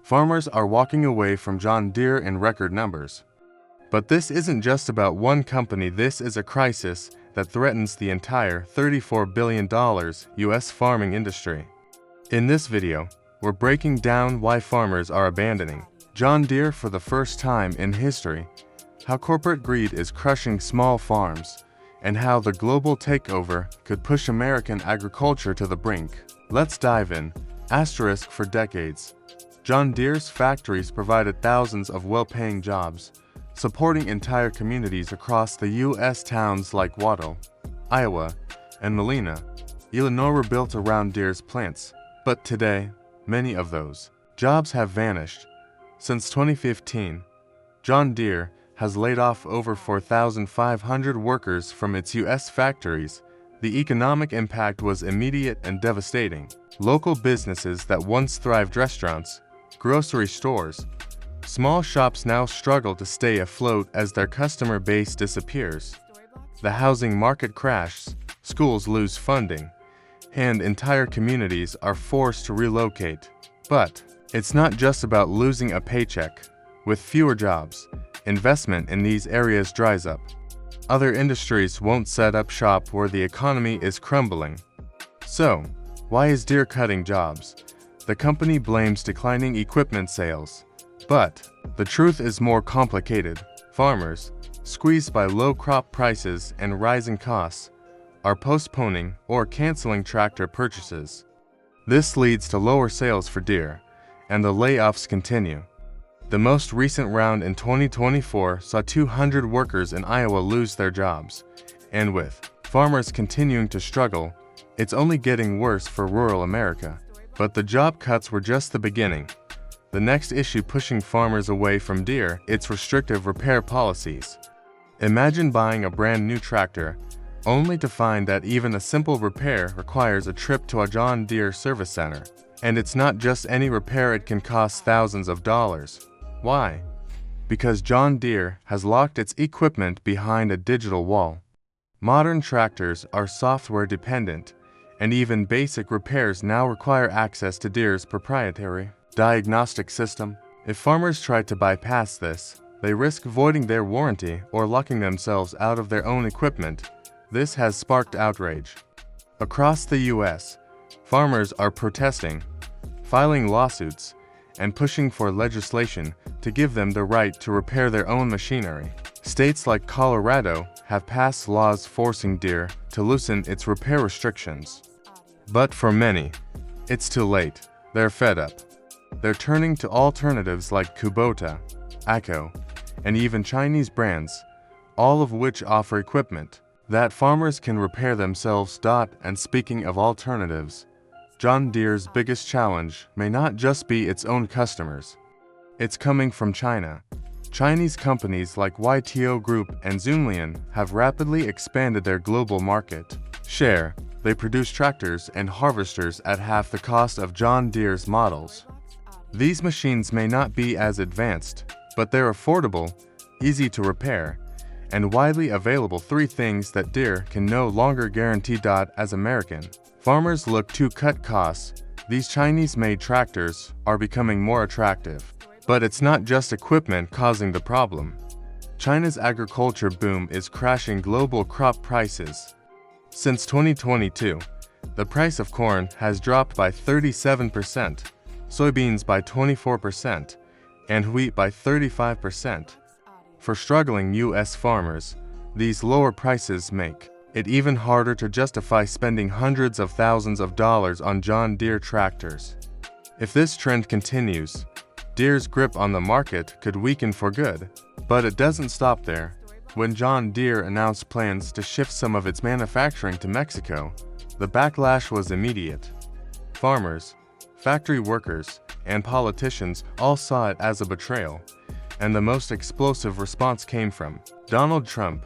Farmers are walking away from John Deere in record numbers. But this isn't just about one company. This is a crisis that threatens the entire $34 billion U.S. farming industry. In this video, we're breaking down why farmers are abandoning John Deere for the first time in history, how corporate greed is crushing small farms, and how the global takeover could push American agriculture to the brink. Let's dive in. For decades, John Deere's factories provided thousands of well-paying jobs, supporting entire communities across the U.S. Towns like Waterl, Iowa, and Molina, Illinois were built around Deere's plants. But today, many of those jobs have vanished. Since 2015, John Deere has laid off over 4,500 workers from its U.S. factories. The economic impact was immediate and devastating. Local businesses that once thrived, restaurants, grocery stores, small shops, now struggle to stay afloat as their customer base disappears. The housing market crashes, schools lose funding, and entire communities are forced to relocate. But it's not just about losing a paycheck. With fewer jobs, investment in these areas dries up. Other industries won't set up shop where the economy is crumbling. So, why is Deere cutting jobs? The company blames declining equipment sales. But the truth is more complicated. Farmers, squeezed by low crop prices and rising costs, are postponing or canceling tractor purchases. This leads to lower sales for Deere, and the layoffs continue. The most recent round in 2024 saw 200 workers in Iowa lose their jobs, and with farmers continuing to struggle, it's only getting worse for rural America. But the job cuts were just the beginning. The next issue pushing farmers away from Deere, its restrictive repair policies. Imagine buying a brand new tractor, only to find that even a simple repair requires a trip to a John Deere service center. And it's not just any repair, it can cost thousands of dollars. Why? Because John Deere has locked its equipment behind a digital wall. Modern tractors are software dependent, and even basic repairs now require access to Deere's proprietary diagnostic system. If farmers try to bypass this, they risk voiding their warranty or locking themselves out of their own equipment. This has sparked outrage. Across the U.S., farmers are protesting, filing lawsuits, and pushing for legislation to give them the right to repair their own machinery. States like Colorado have passed laws forcing Deere to loosen its repair restrictions. But for many, it's too late. They're fed up. They're turning to alternatives like Kubota, ACO, and even Chinese brands, all of which offer equipment that farmers can repair themselves. And speaking of alternatives, John Deere's biggest challenge may not just be its own customers. It's coming from China. Chinese companies like YTO Group and Zunlian have rapidly expanded their global market share. They produce tractors and harvesters at half the cost of John Deere's models. These machines may not be as advanced, but they're affordable, easy to repair, and widely available. Three things that Deere can no longer guarantee. As American farmers look to cut costs, these Chinese-made tractors are becoming more attractive. But it's not just equipment causing the problem. China's agriculture boom is crashing global crop prices. Since 2022, the price of corn has dropped by 37%, soybeans by 24%, and wheat by 35%. For struggling U.S. farmers, these lower prices make it even harder to justify spending hundreds of thousands of dollars on John Deere tractors. If this trend continues, Deere's grip on the market could weaken for good. But it doesn't stop there. When John Deere announced plans to shift some of its manufacturing to Mexico, the backlash was immediate. Farmers, factory workers, and politicians all saw it as a betrayal, and the most explosive response came from Donald Trump.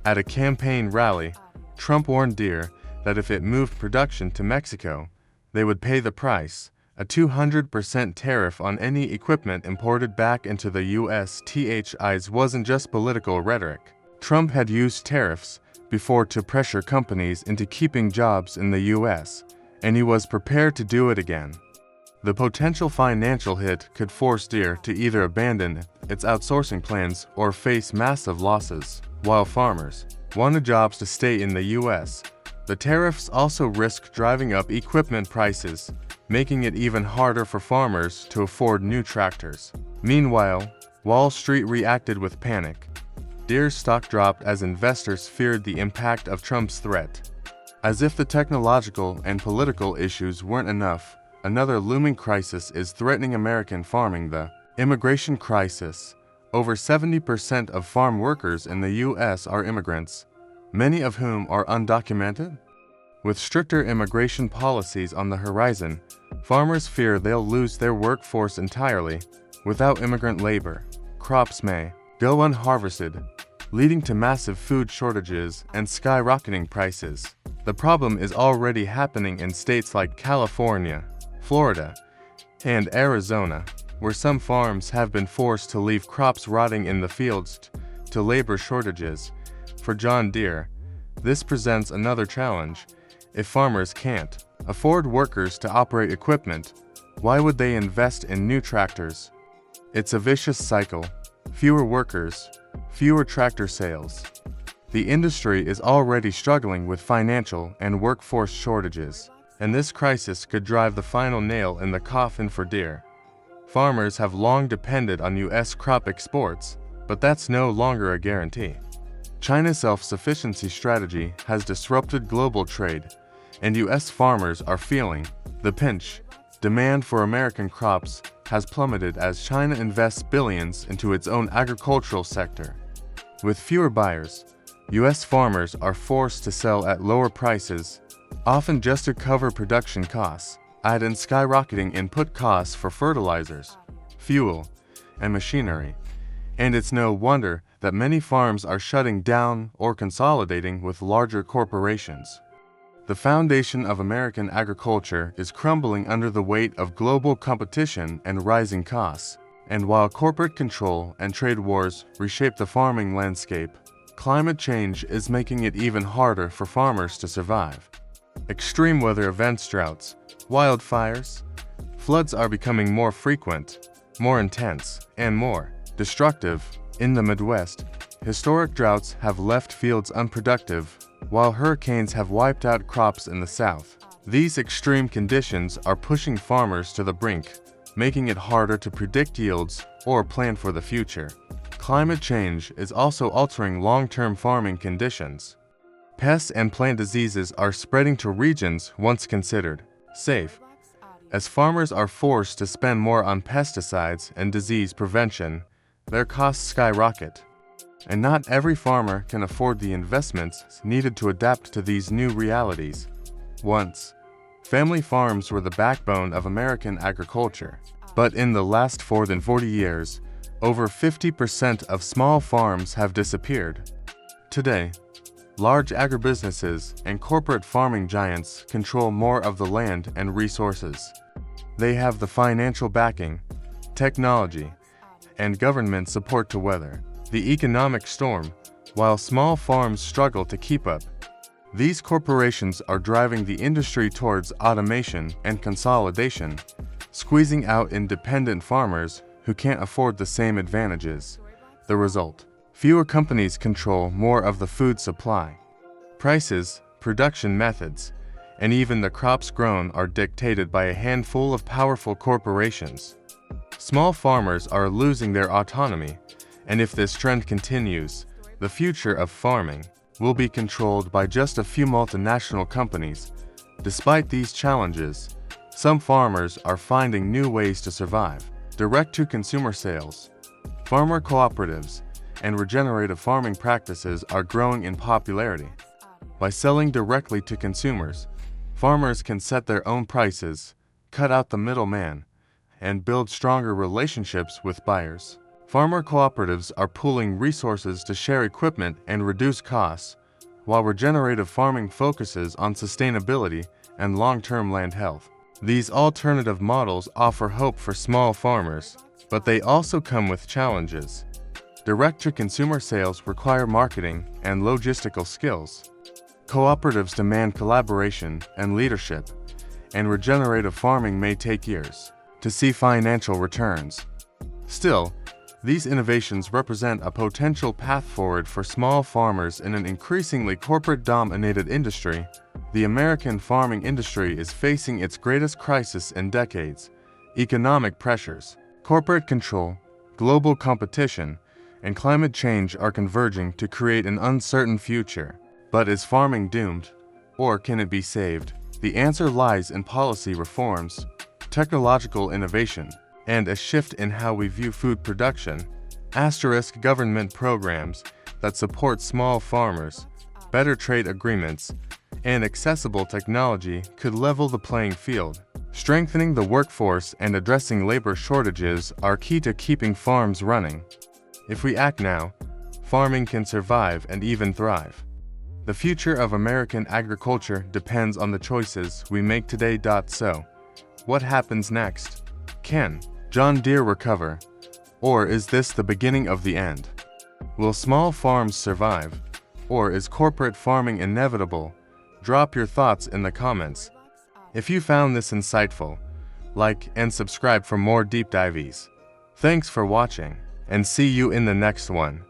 At a campaign rally, Trump warned Deere that if it moved production to Mexico, they would pay the price, a 200% tariff on any equipment imported back into the U.S. This wasn't just political rhetoric. Trump had used tariffs before to pressure companies into keeping jobs in the U.S., and he was prepared to do it again. The potential financial hit could force Deere to either abandon its outsourcing plans or face massive losses. While farmers wanted jobs to stay in the U.S., the tariffs also risk driving up equipment prices, making it even harder for farmers to afford new tractors. Meanwhile, Wall Street reacted with panic. Deere's stock dropped as investors feared the impact of Trump's threat. As if the technological and political issues weren't enough, another looming crisis is threatening American farming: the immigration crisis. Over 70% of farm workers in the U.S. are immigrants, many of whom are undocumented. With stricter immigration policies on the horizon, farmers fear they'll lose their workforce entirely. Without immigrant labor, crops may go unharvested, leading to massive food shortages and skyrocketing prices. The problem is already happening in states like California, Florida, and Arizona, where some farms have been forced to leave crops rotting in the fields to labor shortages. For John Deere, this presents another challenge. If farmers can't afford workers to operate equipment, why would they invest in new tractors? It's a vicious cycle. Fewer workers, fewer tractor sales. The industry is already struggling with financial and workforce shortages, and this crisis could drive the final nail in the coffin for Deere. Farmers have long depended on U.S. crop exports, but that's no longer a guarantee. China's self-sufficiency strategy has disrupted global trade, and U.S. farmers are feeling the pinch. Demand for American crops has plummeted as China invests billions into its own agricultural sector. With fewer buyers, U.S. farmers are forced to sell at lower prices, often just to cover production costs. Add in skyrocketing input costs for fertilizers, fuel, and machinery, and it's no wonder that many farms are shutting down or consolidating with larger corporations. The foundation of American agriculture is crumbling under the weight of global competition and rising costs. And while corporate control and trade wars reshape the farming landscape, climate change is making it even harder for farmers to survive. Extreme weather events, droughts, wildfires, floods are becoming more frequent, more intense, and more destructive. In the Midwest, historic droughts have left fields unproductive, while hurricanes have wiped out crops in the South. These extreme conditions are pushing farmers to the brink, making it harder to predict yields or plan for the future. Climate change is also altering long-term farming conditions. Pests and plant diseases are spreading to regions once considered safe. As farmers are forced to spend more on pesticides and disease prevention, their costs skyrocket. And not every farmer can afford the investments needed to adapt to these new realities. Once, family farms were the backbone of American agriculture. But in the last more than 40 years, over 50% of small farms have disappeared. Today, large agribusinesses and corporate farming giants control more of the land and resources. They have the financial backing, technology, and government support to weather the economic storm, while small farms struggle to keep up. These corporations are driving the industry towards automation and consolidation, squeezing out independent farmers who can't afford the same advantages. The result: fewer companies control more of the food supply. Prices, production methods, and even the crops grown are dictated by a handful of powerful corporations. Small farmers are losing their autonomy, and if this trend continues, the future of farming will be controlled by just a few multinational companies. Despite these challenges, some farmers are finding new ways to survive. Direct-to-consumer sales, farmer cooperatives, and regenerative farming practices are growing in popularity. By selling directly to consumers, farmers can set their own prices, cut out the middleman, and build stronger relationships with buyers. Farmer cooperatives are pooling resources to share equipment and reduce costs, while regenerative farming focuses on sustainability and long-term land health. These alternative models offer hope for small farmers, but they also come with challenges. Direct-to-consumer sales require marketing and logistical skills. Cooperatives demand collaboration and leadership, and regenerative farming may take years to see financial returns. Still, these innovations represent a potential path forward for small farmers in an increasingly corporate-dominated industry. The American farming industry is facing its greatest crisis in decades. Economic pressures, corporate control, global competition, and climate change are converging to create an uncertain future. But is farming doomed, or can it be saved? The answer lies in policy reforms, technological innovation, and a shift in how we view food production. Government programs that support small farmers, better trade agreements, and accessible technology could level the playing field. Strengthening the workforce and addressing labor shortages are key to keeping farms running. If we act now, farming can survive and even thrive. The future of American agriculture depends on the choices we make today. So, what happens next? Can John Deere recover? Or is this the beginning of the end? Will small farms survive? Or is corporate farming inevitable? Drop your thoughts in the comments. If you found this insightful, like and subscribe for more deep dives. Thanks for watching, and see you in the next one.